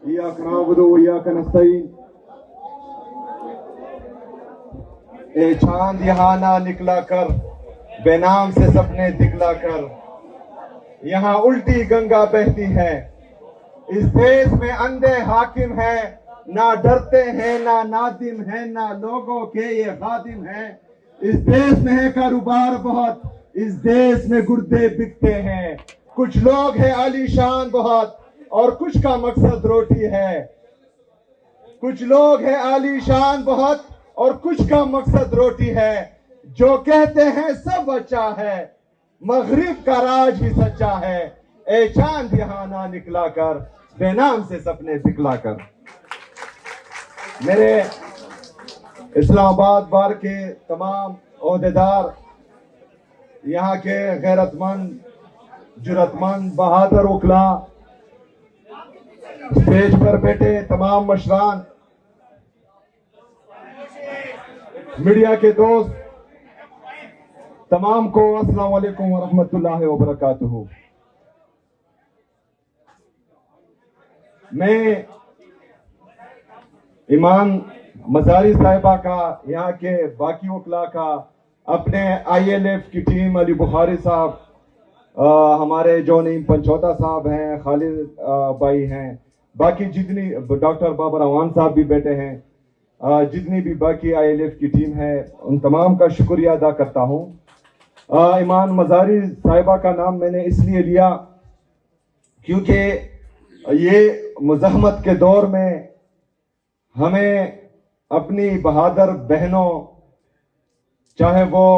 إياك نعبد وإياك نستعين اے چاند یہاں نہ نکلا کر بے نام سے سب نے دکھلا کر یہاں الٹی گنگا بہتی ہے اس دیش میں اندھے حاکم ہیں نہ ڈرتے ہیں نہ نادم ہیں نہ لوگوں کے یہ خادم ہیں اس دیش میں ہے کاروبار بہت اس دیش میں گردے بکتے ہیں کچھ لوگ ہیں عالی شان بہت اور کچھ کا مقصد روٹی ہے کچھ لوگ ہیں عالی شان بہت اور کچھ کا مقصد روٹی ہے جو کہتے ہیں سب اچھا ہے مغرب کا راج ہی سچا ہے اے چاند یہاں نہ نکلا کر بے نام سے سپنے دکھلا کر میرے اسلام آباد بار کے تمام عہدیدار یہاں کے غیرت مند جرات مند بہادر وکلا اسٹیج پر بیٹھے تمام مشران میڈیا کے دوست تمام کو السلام علیکم ورحمۃ اللہ وبرکاتہ میں ایمان مزاری صاحبہ کا یہاں کے باقی وکلا کا اپنے آئی ایل ایف کی ٹیم علی بخاری صاحب ہمارے جو نعیم پنچوتا صاحب ہیں خالد بھائی ہیں باقی جتنی ڈاکٹر بابر روان صاحب بھی بیٹھے ہیں جتنی بھی باقی آئی ایل ایف کی ٹیم ہے ان تمام کا شکریہ ادا کرتا ہوں ایمان مزاری صاحبہ کا نام میں نے اس لیے لیا کیونکہ یہ مزاحمت کے دور میں ہمیں اپنی بہادر بہنوں چاہے وہ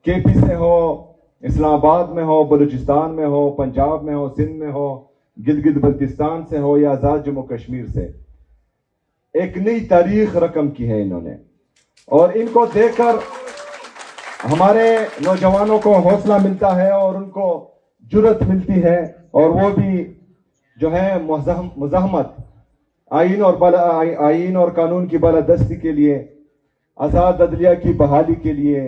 کے پی سے ہو اسلام آباد میں ہو بلوچستان میں ہو پنجاب میں ہو سندھ میں ہو گلگت بلتستان سے ہو یا آزاد جموں کشمیر سے ایک نئی تاریخ رقم کی ہے انہوں نے اور ان کو دیکھ کر ہمارے نوجوانوں کو حوصلہ ملتا ہے اور ان کو جرت ملتی ہے اور وہ بھی جو ہے مزاحمت آئین اور قانون کی بالادستی کے لیے آزاد عدلیہ کی بحالی کے لیے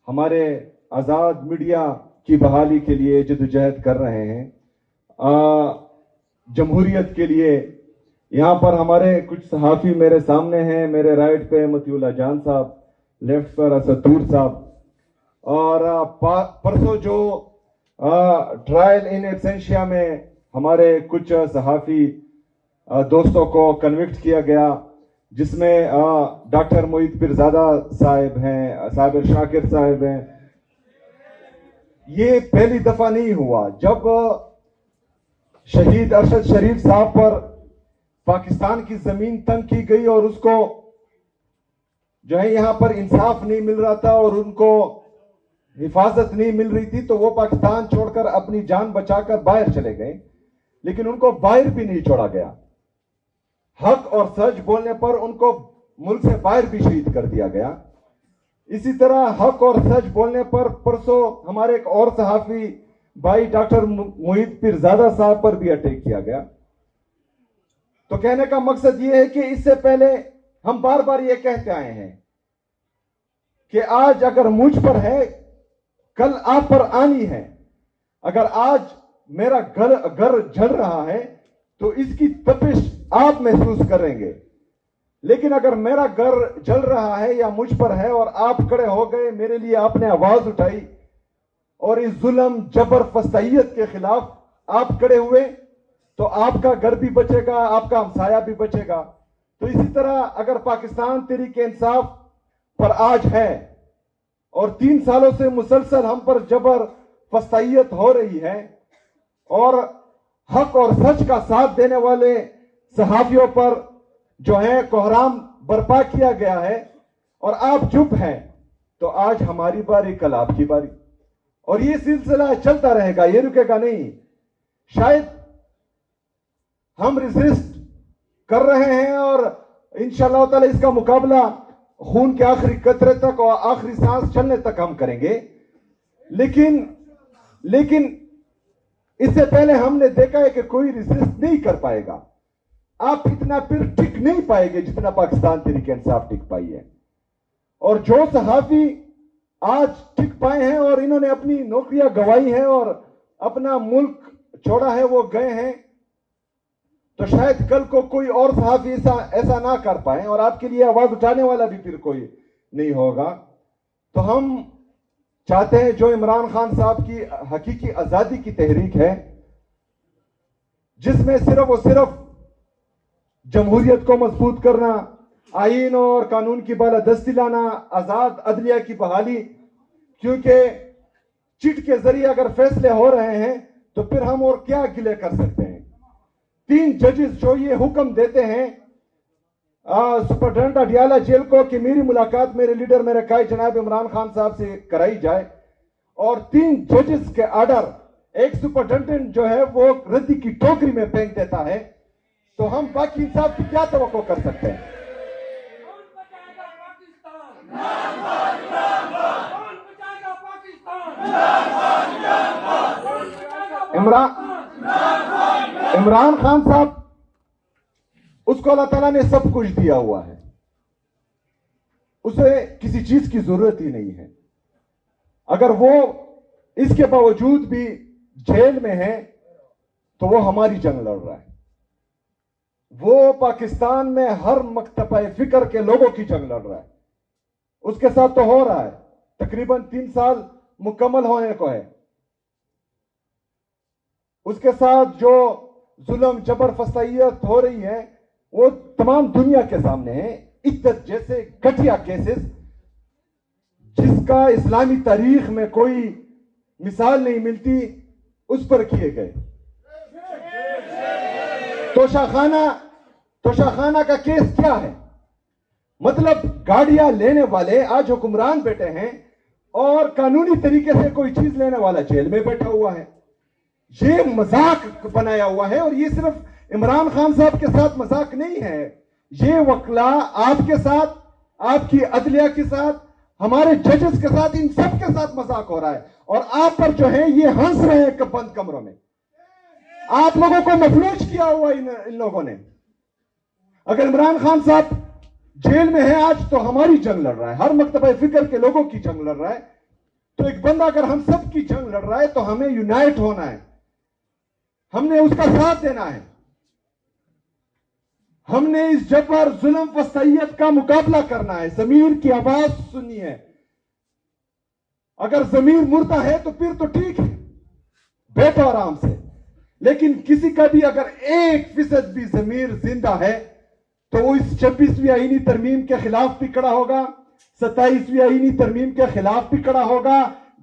ہمارے آزاد میڈیا کی بحالی کے لیے جدوجہد کر رہے ہیں جمہوریت کے لیے یہاں پر ہمارے کچھ صحافی میرے سامنے ہیں میرے رائٹ پہ مطیع اللہ جان صاحب لیفٹ پر اسد طور صاحب اور پرسوں جو ٹرائل ان ایبسینشیا میں ہمارے کچھ صحافی دوستوں کو کنوکٹ کیا گیا جس میں ڈاکٹر معید پیرزادہ صاحب ہیں صابر شاکر صاحب ہیں یہ پہلی دفعہ نہیں ہوا جب شہید ارشد شریف صاحب پر پاکستان کی زمین تنگ کی گئی اور اس کو جو ہے یہاں پر انصاف نہیں مل رہا تھا اور ان کو حفاظت نہیں مل رہی تھی تو وہ پاکستان چھوڑ کر اپنی جان بچا کر باہر چلے گئے لیکن ان کو باہر بھی نہیں چھوڑا گیا حق اور سچ بولنے پر ان کو ملک سے باہر بھی شہید کر دیا گیا اسی طرح حق اور سچ بولنے پر پرسوں ہمارے ایک اور صحافی بھائی ڈاکٹر معید پیرزادہ صاحب پر بھی اٹیک کیا گیا تو کہنے کا مقصد یہ ہے کہ اس سے پہلے ہم بار بار یہ کہتے آئے ہیں کہ آج اگر مجھ پر ہے کل آپ پر آنی ہے اگر آج میرا گھر جل رہا ہے تو اس کی تپش آپ محسوس کریں گے لیکن اگر میرا گھر جل رہا ہے یا مجھ پر ہے اور آپ کھڑے ہو گئے میرے لیے آپ نے آواز اٹھائی اور اس ظلم جبر فسطائیت کے خلاف آپ کھڑے ہوئے تو آپ کا گھر بھی بچے گا آپ کا ہمسایہ بھی بچے گا تو اسی طرح اگر پاکستان تحریک انصاف پر آج ہے اور 3 سالوں سے مسلسل ہم پر جبر فسطائیت ہو رہی ہے اور حق اور سچ کا ساتھ دینے والے صحافیوں پر جو ہے کوحرام برپا کیا گیا ہے اور آپ چپ ہیں تو آج ہماری باری کل آپ کی باری اور یہ سلسلہ چلتا رہے گا یہ رکے گا نہیں شاید ہم ریزسٹ کر رہے ہیں اور انشاءاللہ تعالی اس کا مقابلہ خون کے آخری قطرے تک اور آخری سانس چلنے تک ہم کریں گے لیکن اس سے پہلے ہم نے دیکھا ہے کہ کوئی ریزسٹ نہیں کر پائے گا آپ اتنا پھر ٹک نہیں پائے گے جتنا پاکستان تحریک انصاف ٹک پائی ہے اور جو صحافی آج ٹک پائے ہیں اور انہوں نے اپنی نوکریاں گوائی ہیں اور اپنا ملک چھوڑا ہے وہ گئے ہیں تو شاید کل کو کوئی اور صحافی ایسا نہ کر پائیں اور آپ کے لیے آواز اٹھانے والا بھی پھر کوئی نہیں ہوگا. تو ہم چاہتے ہیں جو عمران خان صاحب کی حقیقی آزادی کی تحریک ہے، جس میں صرف اور صرف جمہوریت کو مضبوط کرنا، آئین اور قانون کی بالادستی لانا، آزاد عدلیہ کی بحالی، کیونکہ چٹ کے ذریعے اگر فیصلے ہو رہے ہیں تو پھر ہم اور کیا گلے کر سکتے ہیں. 3 ججز جو یہ حکم دیتے ہیں سپرنٹینڈنٹ اڈیالہ جیل کو کہ میری ملاقات میرے لیڈر میرے قائد جناب عمران خان صاحب سے کرائی جائے، اور 3 ججز کے آرڈر ایک سپرنٹینڈنٹ جو ہے وہ ردی کی ٹوکری میں پھینک دیتا ہے، تو ہم باقی انصاف کی کیا توقع کر سکتے ہیں؟ عمران خان صاحب، اس کو اللہ تعالیٰ نے سب کچھ دیا ہوا ہے، اسے کسی چیز کی ضرورت ہی نہیں ہے. اگر وہ اس کے باوجود بھی جیل میں ہے تو وہ ہماری جنگ لڑ رہا ہے. وہ پاکستان میں ہر مکتبہ فکر کے لوگوں کی جنگ لڑ رہا ہے. اس کے ساتھ تو ہو رہا ہے، تقریباً 3 سال مکمل ہونے کو ہے. اس کے ساتھ جو ظلم جبر فسائیت ہو رہی ہے وہ تمام دنیا کے سامنے ہے. عدت جیسے گھٹیا کیسز جس کا اسلامی تاریخ میں کوئی مثال نہیں ملتی اس پر کیے گئے. توشہ خانہ کا کیس کیا ہے؟ مطلب گاڑیاں لینے والے آج حکمران بیٹھے ہیں اور قانونی طریقے سے کوئی چیز لینے والا جیل میں بیٹھا ہوا ہے. یہ مذاق بنایا ہوا ہے، اور یہ صرف عمران خان صاحب کے ساتھ مذاق نہیں ہے، یہ وکلا آپ کے ساتھ، آپ کی عدلیہ کے ساتھ، ہمارے ججز کے ساتھ، ان سب کے ساتھ مذاق ہو رہا ہے. اور آپ پر جو ہے یہ ہنس رہے ہیں بند کمروں میں. آپ لوگوں کو مفلوج کیا ہوا ان لوگوں نے. اگر عمران خان صاحب جیل میں ہے آج تو ہماری جنگ لڑ رہا ہے، ہر مکتبہ فکر کے لوگوں کی جنگ لڑ رہا ہے. تو ایک بندہ اگر ہم سب کی جنگ لڑ رہا ہے تو ہمیں یونائٹ ہونا ہے، ہم نے اس کا ساتھ دینا ہے. ہم نے اس جبر ظلم فسائیت کا مقابلہ کرنا ہے، ضمیر کی آواز سنی ہے. اگر ضمیر مردہ ہے تو پھر تو ٹھیک ہے، بیٹھو آرام سے. لیکن کسی کا بھی اگر 1% بھی ضمیر زندہ ہے تو وہ اس 26ویں آئینی ترمیم کے خلاف بھی کھڑا ہوگا، 27ویں آئینی ترمیم کے خلاف بھی کھڑا ہوگا.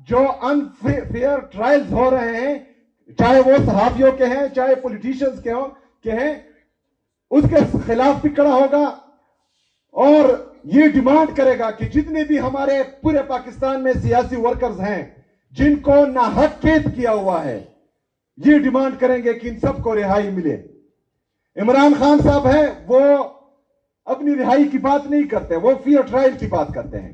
جو انفیئر ٹرائلز ہو رہے ہیں، چاہے وہ صحافیوں کے ہیں چاہے پولیٹیشنز کے ہیں، اس کے خلاف بھی کھڑا ہوگا. اور یہ ڈیمانڈ کرے گا کہ جتنے بھی ہمارے پورے پاکستان میں سیاسی ورکرز ہیں جن کو ناحق قید کیا ہوا ہے، یہ ڈیمانڈ کریں گے کہ ان سب کو رہائی ملے. عمران خان صاحب ہیں، وہ اپنی رہائی کی بات نہیں کرتے، وہ فیئر ٹرائل کی بات کرتے ہیں.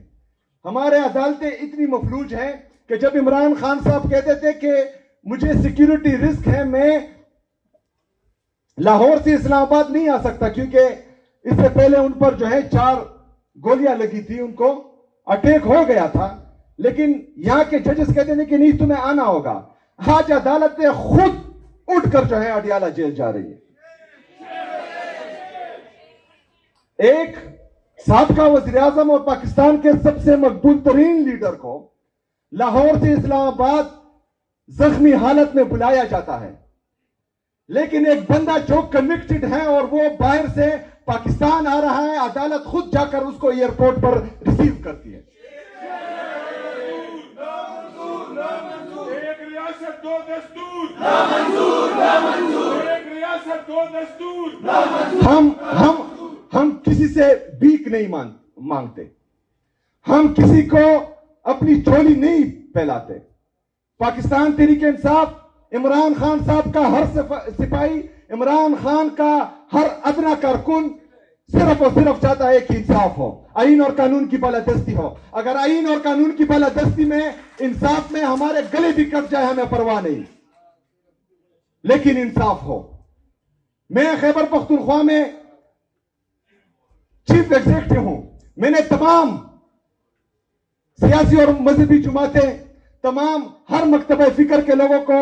ہمارے عدالتیں اتنی مفلوج ہیں کہ جب عمران خان صاحب کہتے تھے کہ مجھے سیکیورٹی رسک ہے، میں لاہور سے اسلام آباد نہیں آ سکتا، کیونکہ اس سے پہلے ان پر جو ہے 4 گولیاں لگی تھی، ان کو اٹیک ہو گیا تھا. لیکن یہاں کے ججز کہتے ہیں کہ نہیں تمہیں آنا ہوگا. آج عدالتیں خود اٹھ کر جو ہے اڈیالہ جیل جا رہی ہے. ایک سابقہ وزیر اعظم اور پاکستان کے سب سے مقبول ترین لیڈر کو لاہور سے اسلام آباد زخمی حالت میں بلایا جاتا ہے، لیکن ایک بندہ جو کنوکٹڈ ہے اور وہ باہر سے پاکستان آ رہا ہے، عدالت خود جا کر اس کو ایئرپورٹ پر ریسیو کرتی ہے. ایک ریاست دو دستور، ایک ریاست دو دستور. ہم کسی سے بھیک نہیں مانگتے، ہم کسی کو اپنی جھولی نہیں پھیلاتے. پاکستان تحریک انصاف، عمران خان صاحب کا ہر سپاہی، عمران خان کا ہر ادنا کارکن صرف اور صرف چاہتا ہے کہ انصاف ہو، آئین اور قانون کی بالادستی ہو. اگر آئین اور قانون کی بالادستی میں، انصاف میں ہمارے گلے بھی کٹ جائے ہمیں پرواہ نہیں، لیکن انصاف ہو. میں خیبر پختونخوا میں چیف ایگزیکٹو ہوں. میں نے تمام سیاسی اور مذہبی جماعتیں، تمام ہر مکتبہ فکر کے لوگوں کو